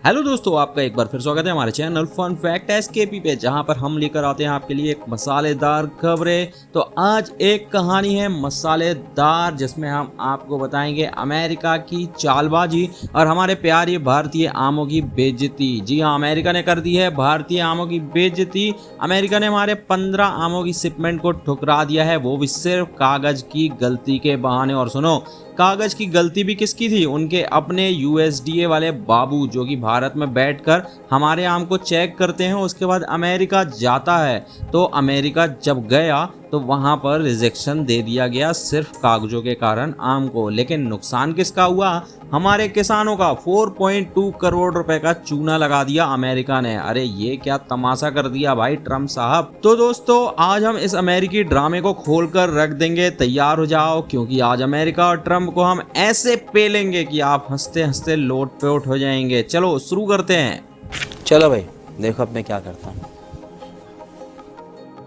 Hello दोस्तों, आपका एक बार फिर स्वागत है हमारे चैनल फन फैक्ट एसकेपी पे, जहां पर हम लेकर आते हैं आपके लिए एक मसालेदार खबरें। तो आज एक कहानी है मसालेदार, जिसमें हम आपको बताएंगे अमेरिका की चालबाजी और हमारे प्यारे भारतीय आमों की बेइज्जती। जी हाँ, अमेरिका ने कर दी है भारतीय आमों की बेइज्जती। अमेरिका ने हमारे 15 आमों की शिपमेंट को ठुकरा दिया है, वो भी सिर्फ कागज की गलती के बहाने। और सुनो, कागज की गलती भी किसकी थी? उनके अपने यूएसडीए वाले बाबू, जो कि भारत में बैठकर हमारे आम को चेक करते हैं। उसके बाद अमेरिका जाता है, तो अमेरिका जब गया तो वहां पर रिजेक्शन दे दिया गया सिर्फ कागजों के कारण आम को। लेकिन नुकसान किसका हुआ? हमारे किसानों का। 4.2 करोड़ रुपए का चूना लगा दिया अमेरिका ने। अरे ये क्या तमाशा कर दिया भाई ट्रम्प साहब। तो दोस्तों, आज हम इस अमेरिकी ड्रामे को खोलकर रख देंगे। तैयार हो जाओ, क्योंकि आज अमेरिका और ट्रम्प को हम ऐसे पेलेंगे कि आप हंसते हंसते लोटपोट हो जाएंगे। चलो शुरू करते हैं। चलो भाई, देखो अब मैं क्या करता हूँ।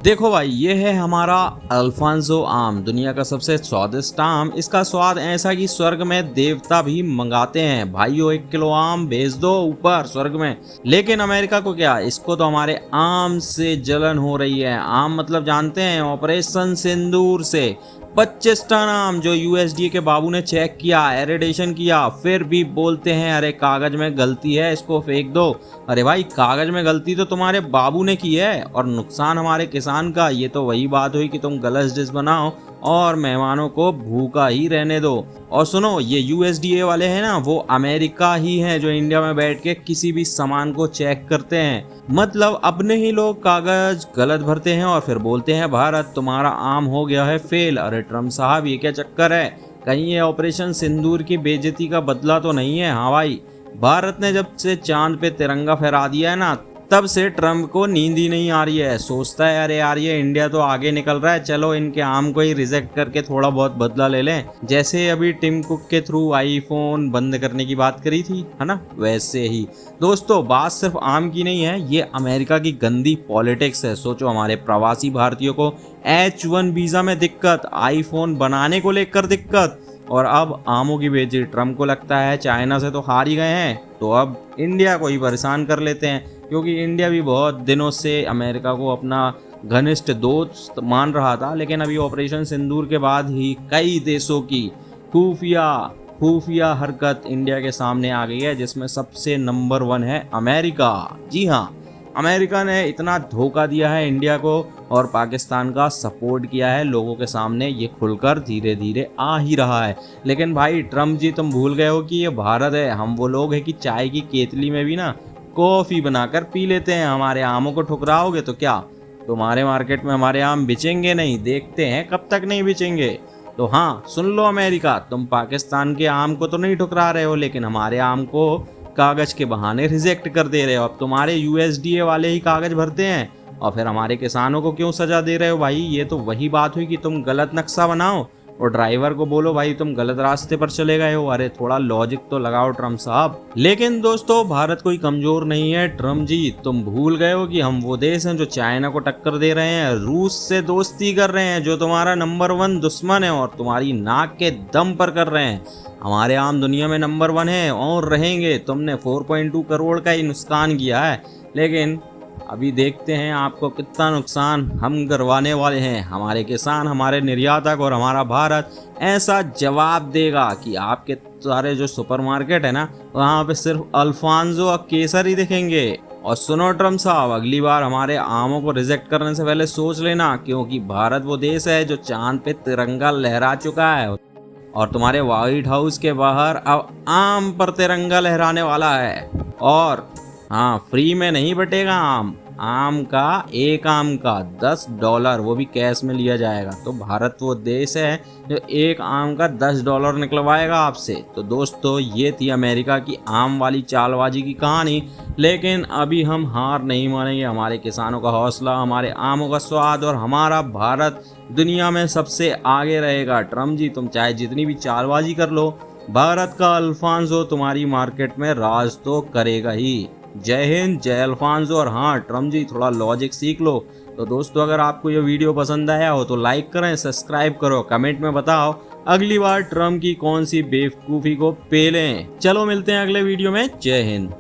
देखो भाई, ये है हमारा अल्फांसो आम, दुनिया का सबसे स्वादिष्ट आम। इसका स्वाद ऐसा कि स्वर्ग में देवता भी मंगाते हैं। भाइयों, 1 किलो आम भेज दो ऊपर स्वर्ग में। लेकिन अमेरिका को क्या, इसको तो हमारे आम से जलन हो रही है। आम मतलब जानते हैं, ऑपरेशन सिंदूर से 25 टन आम जो यूएसडीए के बाबू ने चेक किया, एरिडेशन किया, फिर भी बोलते हैं अरे कागज में गलती है, इसको फेंक दो। अरे भाई, कागज में गलती तो तुम्हारे बाबू ने की है और नुकसान हमारे किसान का। ये तो वही बात हुई कि तुम गलत डिश बनाओ और मेहमानों को भूखा ही रहने दो। और सुनो, ये यूएसडीए वाले हैं ना, वो अमेरिका ही हैं जो इंडिया में बैठ के किसी भी सामान को चेक करते हैं। मतलब अपने ही लोग कागज गलत भरते हैं और फिर बोलते हैं भारत तुम्हारा आम हो गया है फेल। अरे ट्रम्प साहब, ये क्या चक्कर है? कहीं ये ऑपरेशन सिंदूर की बेइज्जती का बदला तो नहीं है? हाँ भाई, भारत ने जब से चांद पे तिरंगा फहरा दिया है ना, तब से ट्रम्प को नींद ही नहीं आ रही है। सोचता है अरे यार, ये इंडिया तो आगे निकल रहा है, चलो इनके आम को ही रिजेक्ट करके थोड़ा बहुत बदला ले लें। जैसे अभी टिम कुक के थ्रू आईफोन बंद करने की बात करी थी, है ना, वैसे ही। दोस्तों, बात सिर्फ आम की नहीं है, ये अमेरिका की गंदी पॉलिटिक्स है। सोचो, हमारे प्रवासी भारतीयों को H1 वीजा में दिक्कत, आईफोन बनाने को लेकर दिक्कत, और अब आमों की बेइज्जती। ट्रम्प को लगता है चाइना से तो हार ही गए हैं, तो अब इंडिया को ही परेशान कर लेते हैं, क्योंकि इंडिया भी बहुत दिनों से अमेरिका को अपना घनिष्ठ दोस्त मान रहा था। लेकिन अभी ऑपरेशन सिंदूर के बाद ही कई देशों की खुफिया हरकत इंडिया के सामने आ गई है, जिसमें सबसे नंबर 1 है अमेरिका। जी हाँ, अमेरिका ने इतना धोखा दिया है इंडिया को और पाकिस्तान का सपोर्ट किया है लोगों के सामने। ये खुलकर धीरे धीरे आ ही रहा है। लेकिन भाई ट्रम्प जी, तुम भूल गए हो कि ये भारत है। हम वो लोग हैं कि चाय की केतली में भी ना कॉफी बनाकर पी लेते हैं। हमारे आमों को ठुकराओगे तो क्या तुम्हारे मार्केट में हमारे आम बिचेंगे नहीं? देखते हैं कब तक नहीं बिचेंगे। तो हाँ, सुन लो अमेरिका, तुम पाकिस्तान के आम को तो नहीं ठुकरा रहे हो, लेकिन हमारे आम को कागज के बहाने रिजेक्ट कर दे रहे हो। अब तुम्हारे यूएसडीए वाले ही कागज भरते हैं और फिर हमारे किसानों को क्यों सजा दे रहे हो भाई? ये तो वही बात हुई कि तुम गलत नक्शा बनाओ और ड्राइवर को बोलो भाई तुम गलत रास्ते पर चले गए हो। अरे थोड़ा लॉजिक तो लगाओ ट्रम्प साहब। लेकिन दोस्तों, भारत कोई कमजोर नहीं है। ट्रम्प जी, तुम भूल गए हो कि हम वो देश हैं जो चाइना को टक्कर दे रहे हैं, रूस से दोस्ती कर रहे हैं, जो तुम्हारा नंबर 1 दुश्मन है और तुम्हारी नाक के दम पर कर रहे हैं। हमारे आम दुनिया में नंबर 1 है और रहेंगे। तुमने 4.2 करोड़ का ही नुकसान किया है, लेकिन अभी देखते हैं आपको कितना नुकसान हम करवाने वाले हैं। हमारे किसान, हमारे निर्यातक और हमारा भारत ऐसा जवाब देगा कि आपके सारे जो सुपरमार्केट है ना, वहाँ पे सिर्फ अल्फांसो और केसर ही दिखेंगे। और सुनो ट्रम्प साहब, अगली बार हमारे आमों को रिजेक्ट करने से पहले सोच लेना, क्योंकि भारत वो देश है जो चांद पे तिरंगा लहरा चुका है और तुम्हारे व्हाइट हाउस के बाहर अब आम पर तिरंगा लहराने वाला है। और हाँ, फ्री में नहीं बटेगा आम। आम का, एक आम का $10, वो भी कैश में लिया जाएगा। तो भारत वो देश है जो एक आम का $10 निकलवाएगा आपसे। तो दोस्तों, ये थी अमेरिका की आम वाली चालबाजी की कहानी। लेकिन अभी हम हार नहीं मानेंगे। हमारे किसानों का हौसला, हमारे आमों का स्वाद और हमारा भारत दुनिया में सबसे आगे रहेगा। ट्रम्प जी, तुम चाहे जितनी भी चालबाजी कर लो, भारत का अल्फांसो तुम्हारी मार्केट में राज तो करेगा ही। जय हिंद, जय अल्फांसो। और हाँ ट्रम्प जी, थोड़ा लॉजिक सीख लो। तो दोस्तों, अगर आपको ये वीडियो पसंद आया हो तो लाइक करें, सब्सक्राइब करो, कमेंट में बताओ अगली बार ट्रम्प की कौन सी बेवकूफ़ी को पेलें। चलो मिलते हैं अगले वीडियो में। जय हिंद।